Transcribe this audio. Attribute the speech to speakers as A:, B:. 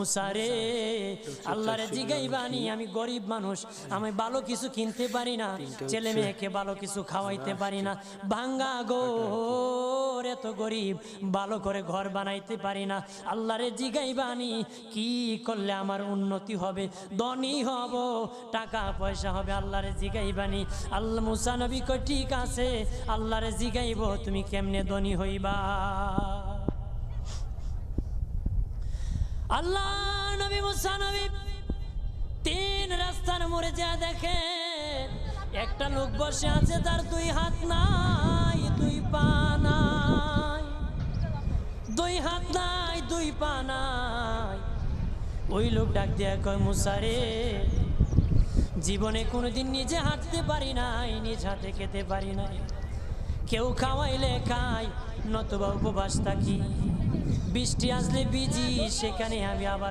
A: মুসা রে আল্লাহরে জিগাইবানি, আমি গরিব মানুষ, আমি ভালো কিছু কিনতে পারি না, ছেলে মেয়েকে ভালো কিছু খাওয়াইতে পারি না, ভাঙ্গা ঘর, এত গরিব, ভালো করে ঘর বানাইতে পারি না। আল্লাহরে জিগাইবানি কি করলে আমার উন্নতি হবে, ধনী হব, টাকা পয়সা হবে, আল্লাহরে জিগাইবানি। আল্লাহ মুসা নবী কই ঠিক আছে, আল্লাহরে জিগাইব তুমি কেমনে ধনী হইবা। আল্লাহ নবী মুসা নবী তিন রাস্তার মোড়ে যা দেখে একটা লোক বসে আছে, তার দুই হাত নাই, দুই পা নাই, দুই হাত নাই, দুই পা নাই। ওই লোক ডাক দিয়া কয়, মুসা রে জীবনে কোনোদিন নিজে হাঁটতে পারি নাই, নিজ হাতে খেতে পারি নাই, কেউ খাওয়াইলে খাই, নতুবা উপবাস থাকি, বৃষ্টি আসলে ভিজি, সেখানে আমি আবার